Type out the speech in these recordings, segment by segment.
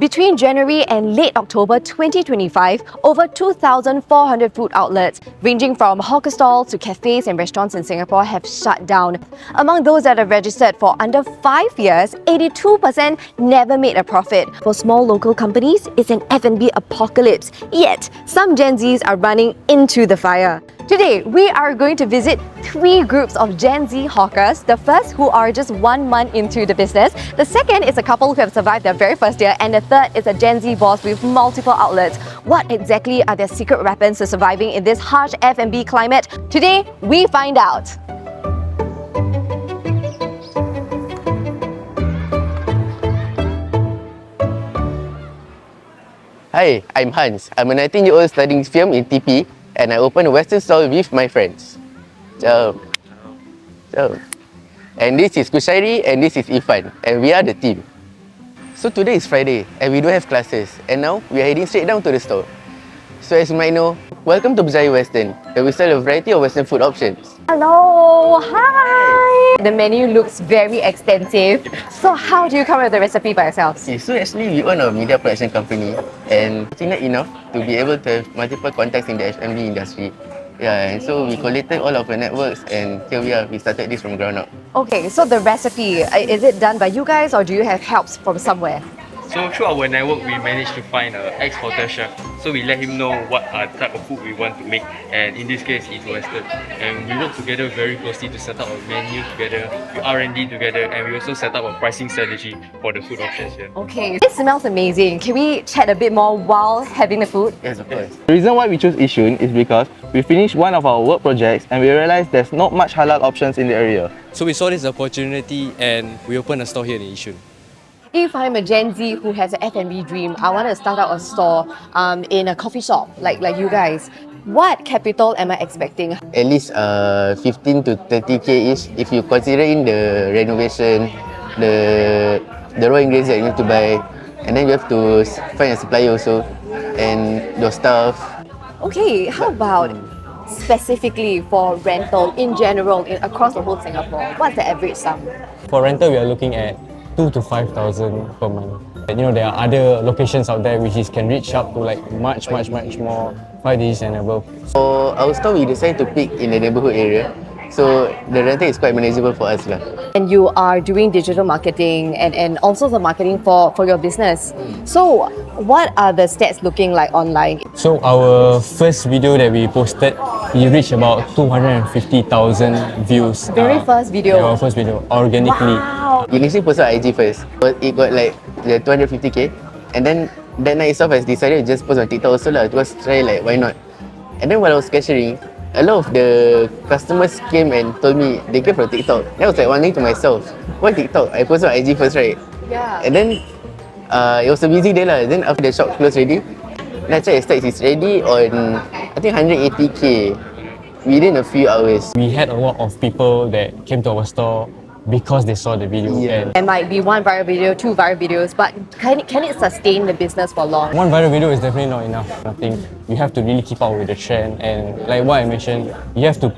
Between January and late October 2025, over 2,400 food outlets, ranging from hawker stalls to cafes and restaurants in Singapore, have shut down. Among those that have registered for under 5 years, 82% never made a profit. For small local companies, it's an F&B apocalypse. Yet, some Gen Zs are running into the fire. Today, we are going to visit 3 groups of Gen Z hawkers. The first, who are just 1 month into the business. The second is a couple who have survived their very first year. And the third is a Gen Z boss with multiple outlets. What exactly are their secret weapons to surviving in this harsh F&B climate? Today, we find out. Hi, I'm Hans. I'm a 19-year-old studying film in TP, and I open a Western stall with my friends. Ciao. And this is Kushairi and this is Ifan, and we are the team. So today is Friday and we don't have classes, and now we are heading straight down to the store. So as you might know, welcome to Bazaar Western, where we sell a variety of Western food options. Hello, hi! The menu looks very extensive. So how do you come up with the recipe by yourselves? Okay, so actually we own a media production company, and fortunate enough to be able to have multiple contacts in the F&B industry. Yeah, and so we collated all of the networks, and here we are, we started this from ground up. Okay, so the recipe, is it done by you guys or do you have helps from somewhere? So through our network, we managed to find an ex-hotel chef. So we let him know what type of food we want to make, and in this case, it's Western. And we work together very closely to set up a menu together, we R&D together, and we also set up a pricing strategy for the food options here. Okay, it smells amazing. Can we chat a bit more while having the food? Yes, of course. The reason why we chose Yishun is because we finished one of our work projects and we realized there's not much halal options in the area. So we saw this opportunity and we opened a store here in Yishun. If I'm a Gen Z who has an F&B dream, I want to start out a store in a coffee shop like you guys. What capital am I expecting? At least 15 to 30k-ish if you consider in the renovation, the raw ingredients that you need to buy, and then you have to find a supplier also, and your staff. Okay, how about specifically for rental in general across the whole Singapore? What's the average sum? For rental, we are looking at 2,000 to 5,000 per month. And you know, there are other locations out there which can reach up to like much more, 5 digits and above. For our store, we decided to pick in the neighborhood area, so the rental is quite manageable for us. And you are doing digital marketing and also the marketing for your business. So what are the stats looking like online? So our first video that we posted, we reached about 250,000 views. Very first video? Yeah, our first video, organically. Wow! We initially posted on IG first, but it got like 250k, and then that night itself I decided to just post on TikTok also because try like why not. And then while I was cashiering, a lot of the customers came and told me they came from TikTok. Then I was like wondering to myself, why TikTok? I posted on IG first, right? Yeah. And then it was a busy day lah. Then after the shop closed already, then I checked the stats, it's ready on I think 180k within a few hours. We had a lot of people that came to our store because they saw the video. Yeah. And There might be 1 viral video, 2 viral videos, but can it sustain the business for long? one viral video is definitely not enough. I think you have to really keep up with the trend, and like what I mentioned, you have to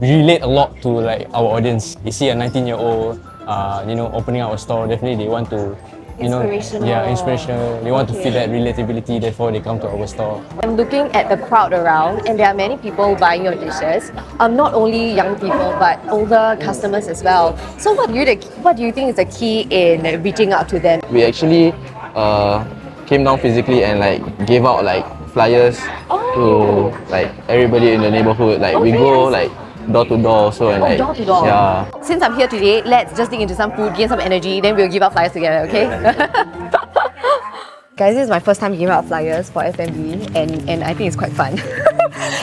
relate a lot to like our audience. You see a 19-year-old, opening our store, definitely they want to, inspirational. They want to feel that relatability, therefore they come to our store. I'm looking at the crowd around, and there are many people buying your dishes. Not only young people, but older customers as well. So what do you think is the key in reaching out to them? We actually came down physically and like gave out like flyers to like everybody in the neighborhood. Like we go like door to door also, and like door to door. Yeah. Since I'm here today, let's just dig into some food, gain some energy, then we'll give out flyers together, okay? Guys, this is my first time giving out flyers for F&B, and I think it's quite fun.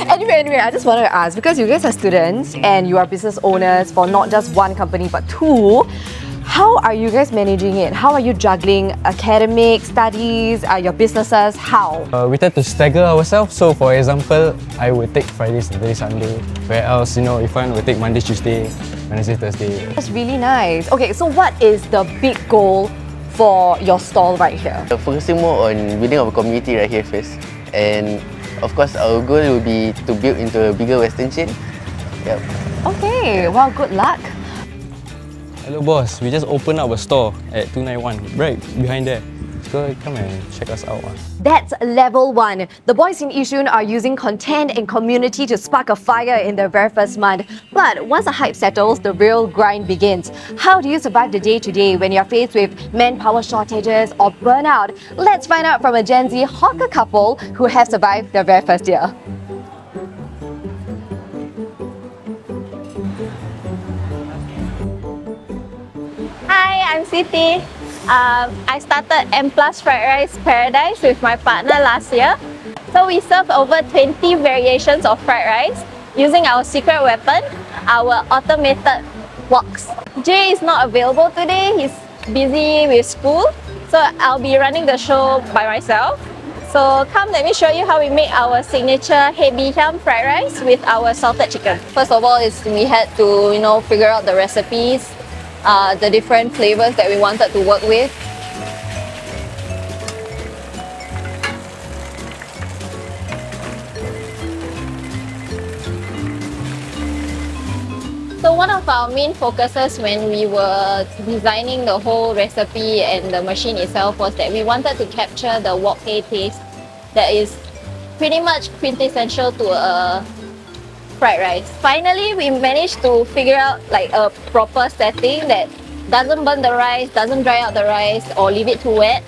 Anyway, I just wanted to ask, because you guys are students and you are business owners for not just 1 company but 2, how are you guys managing it? How are you juggling academic studies, your businesses? How? We tend to stagger ourselves. So for example, I would take Friday, Saturday, Sunday, where else, if I would take Monday, Tuesday, Wednesday, Thursday. That's really nice. Okay, so what is the big goal for your stall right here? We're focusing more on building our community right here first, and of course our goal will be to build into a bigger Western chain. Yep. Okay, well, good luck. Hello boss, we just opened up a store at 291, right behind there. go come and check us out. That's level 1. The boys in Yishun are using content and community to spark a fire in their very first month. But once the hype settles, the real grind begins. How do you survive the day-to-day when you're faced with manpower shortages or burnout? Let's find out from a Gen Z hawker couple who have survived their very first year. Hi, I'm Siti. I started M Plus Fried Rice Paradise with my partner last year. So we serve over 20 variations of fried rice using our secret weapon, our automated woks. Jay is not available today, he's busy with school. So I'll be running the show by myself. So come, let me show you how we make our signature Hebi Hiam fried rice with our salted chicken. First of all, we had to figure out the recipes, the different flavors that we wanted to work with. So one of our main focuses when we were designing the whole recipe and the machine itself was that we wanted to capture the wok hei taste that is pretty much quintessential to a fried rice. Finally, we managed to figure out like a proper setting that doesn't burn the rice, doesn't dry out the rice or leave it too wet.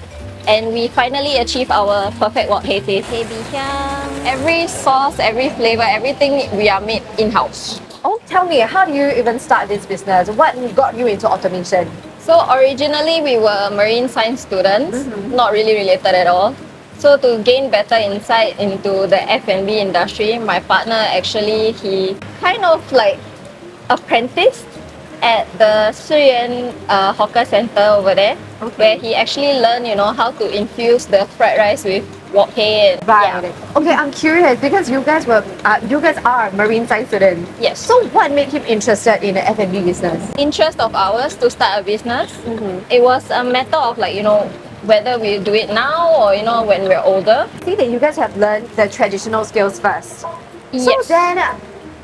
And we finally achieved our perfect wok hei taste. Hebi Hiam. Every sauce, every flavor, everything we are made in-house. Oh, tell me, how do you even start this business? What got you into automation? So originally we were marine science students, not really related at all. So to gain better insight into the F&B industry, my partner actually, he kind of like apprenticed at the Suyuan hawker center over there, where he actually learned, how to infuse the fried rice with wok hei. Right. Yeah. Okay, I'm curious because you guys are marine science students. Yes. So what made him interested in the F&B business? Interest of ours to start a business. It was a matter of whether we do it now or when we're older. I see that you guys have learned the traditional skills first. So Yes. then,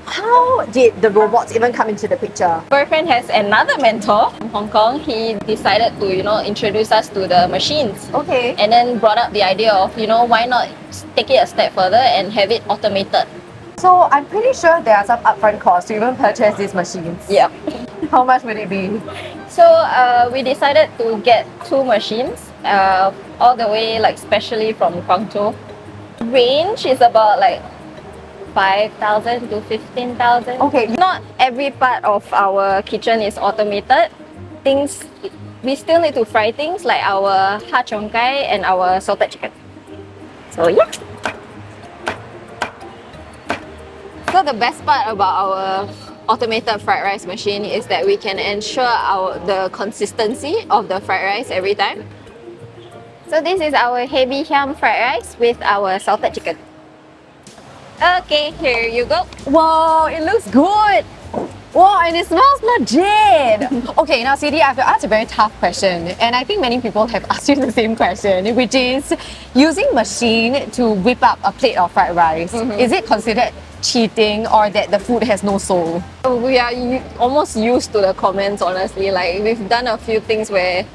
how did the robots even come into the picture? Boyfriend has another mentor from Hong Kong. He decided to introduce us to the machines. Okay. And then brought up the idea of why not take it a step further and have it automated. So I'm pretty sure there are some upfront costs to even purchase these machines. Yep. How much would it be? So we decided to get 2 machines, all the way specially from Guangzhou. Range is about 5,000 to 15,000. Okay. Not every part of our kitchen is automated. We still need to fry things like our ha cheong gai and our salted chicken. So yeah. So the best part about our automated fried rice machine is that we can ensure the consistency of the fried rice every time. So this is our Hebi Hiam fried rice with our salted chicken. Okay, here you go. Wow, it looks good. Wow, and it smells legit. Okay, now Sidi, I have to ask a very tough question, and I think many people have asked you the same question, which is using machine to whip up a plate of fried rice. Is it considered cheating or that the food has no soul? We are almost used to the comments, honestly. We've done a few things where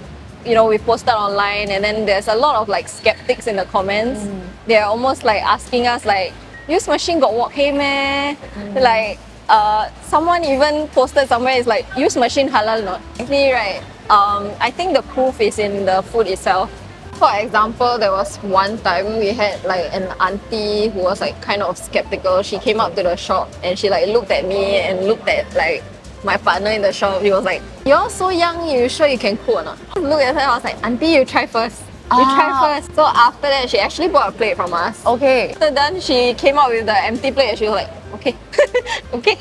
we've posted online and then there's a lot of skeptics in the comments. They're almost asking us use machine got wok hei meh? Someone even posted somewhere is use machine halal not? Actually, right, I think the proof is in the food itself. For example, there was one time we had an auntie who was kind of skeptical. She came up to the shop and she looked at me and looked at my partner in the shop. He was like, "You're so young, you sure you can cook or not?" Look at her, I was like, "Auntie, you try first. You try first." So after that, she actually bought a plate from us. Okay. So then she came out with the empty plate and she was like, "Okay, okay."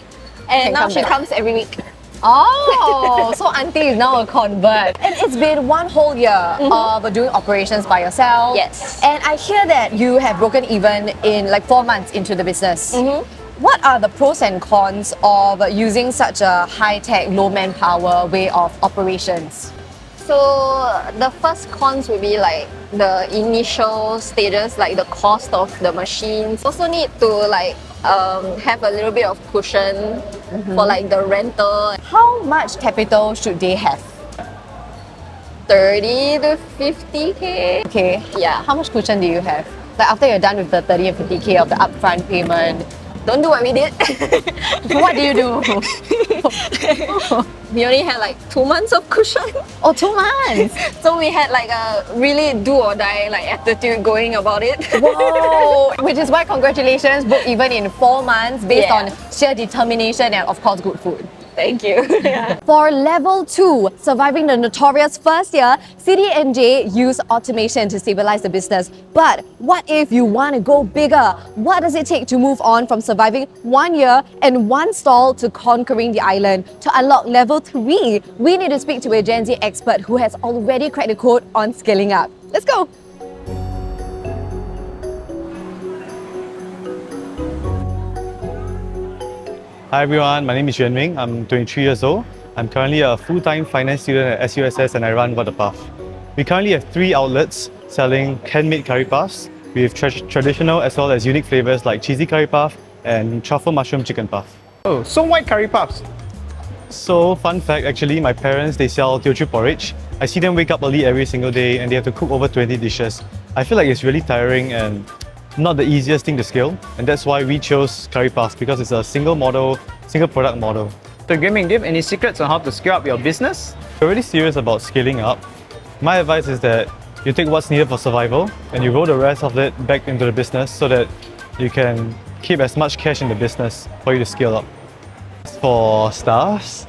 And now she comes every week. Oh, so auntie is now a convert. And it's been one whole year of doing operations by yourself. Yes. And I hear that you have broken even in 4 months into the business. What are the pros and cons of using such a high-tech, low manpower way of operations? So the first cons would be the initial stages, the cost of the machines. Also need to have a little bit of cushion for the rental. How much capital should they have? 30 to 50k. Okay. Yeah. How much cushion do you have? Like after you're done with the 30 and 50k of the upfront payment, Don't do what we did. what do you do? We only had like 2 months of cushion. Oh, 2 months. So we had like a really do or die like attitude going about it. Whoa! Which is why congratulations, book even in 4 months based Yeah. on sheer determination and of course good food. Thank you. For level 2, surviving the notorious first year, CD&J use automation to stabilize the business. But what if you want to go bigger? What does it take to move on from surviving 1 year and 1 stall to conquering the island? To unlock level 3, we need to speak to a Gen Z expert who has already cracked the code on scaling up. Let's go! Hi everyone, my name is Yuan Ming. I'm 23 years old. I'm currently a full-time finance student at SUSS and I run What the Puff. We currently have 3 outlets selling handmade curry puffs with traditional as well as unique flavors like cheesy curry puff and truffle mushroom chicken puff. Oh, so why curry puffs? So, fun fact actually, my parents, they sell Teochew porridge. I see them wake up early every single day and they have to cook over 20 dishes. I feel like it's really tiring and not the easiest thing to scale, and that's why we chose curry puffs because it's a single product model. So Gaming, do you have any secrets on how to scale up your business? If you're really serious about scaling up, my advice is that you take what's needed for survival and you roll the rest of it back into the business so that you can keep as much cash in the business for you to scale up. For staffs,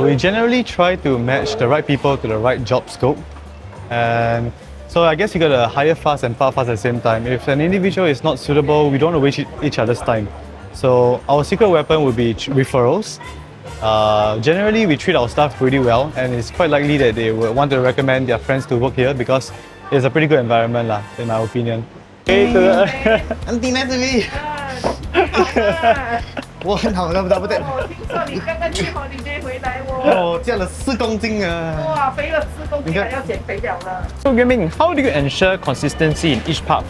we generally try to match the right people to the right job scope, and so I guess you gotta hire fast and fire fast at the same time. If an individual is not suitable, we don't want to waste each other's time. So our secret weapon would be referrals. Generally, we treat our staff pretty well, and it's quite likely that they would want to recommend their friends to work here because it's a pretty good environment, in my opinion. Auntie nice to meet you. 我很好了，不得不得。我听说你刚刚去 holiday 回来哦。哦，降了4公斤啊！哇，肥了4公斤，还要减肥了了。 So Gaming, how do you ensure consistency in each puff?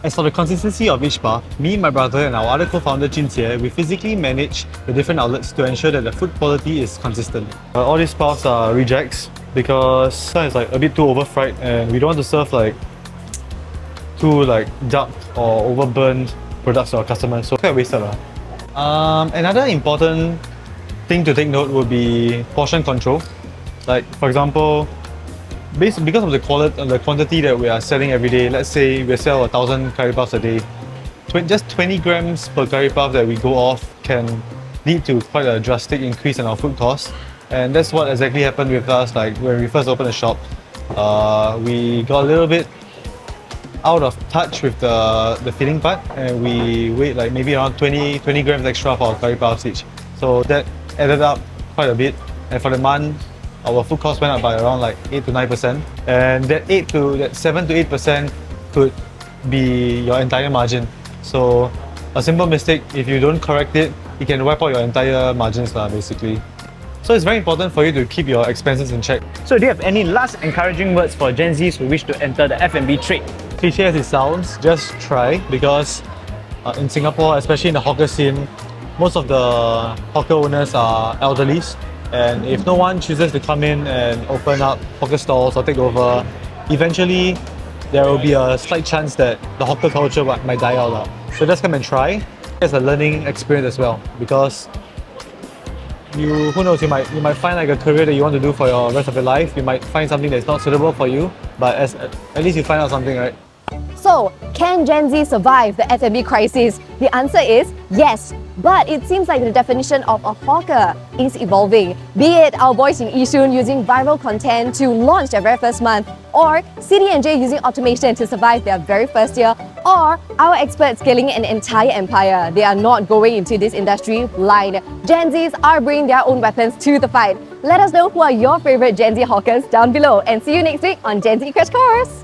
As for the consistency of each puff, me, my brother and our other co-founder Jin Jie, we physically manage the different outlets to ensure that the food quality is consistent. All these puffs are rejects because some is like a bit too over fried and we don't want to serve like too like dark or overburned products to our customers, so quite wasted. Another important thing to take note would be portion control. Like for example, because of the quantity that we are selling every day, let's say we sell 1,000 curry puffs a day, just 20 grams per curry puff that we go off can lead to quite a drastic increase in our food costs. And that's what exactly happened with us. Like when we first opened the shop, we got a little bit out of touch with the filling part, and we weighed like maybe around 20 grams extra for our curry puffs each. So that added up quite a bit, and for the month our food cost went up by around like 8 to 9%, and that 7 to 8% could be your entire margin. So a simple mistake, if you don't correct it, it can wipe out your entire margins basically. So it's very important for you to keep your expenses in check. So do you have any last encouraging words for Gen Zs who wish to enter the F&B trade? Cliche as it sounds, just try, because in Singapore, especially in the hawker scene, most of the hawker owners are elderlies, and if no one chooses to come in and open up hawker stalls or take over, eventually there will be a slight chance that the hawker culture might die out. So just come and try. It's a learning experience as well, because who knows, you might find like a career that you want to do for your rest of your life. You might find something that's not suitable for you, but at least you find out something, right? So, can Gen Z survive the F&B crisis? The answer is yes. But it seems like the definition of a hawker is evolving. Be it our boys in Yishun using viral content to launch their very first month, or CD&J using automation to survive their very first year, or our experts scaling an entire empire. They are not going into this industry blind. Gen Zs are bringing their own weapons to the fight. Let us know who are your favorite Gen Z hawkers down below, and see you next week on Gen Z Crash Course.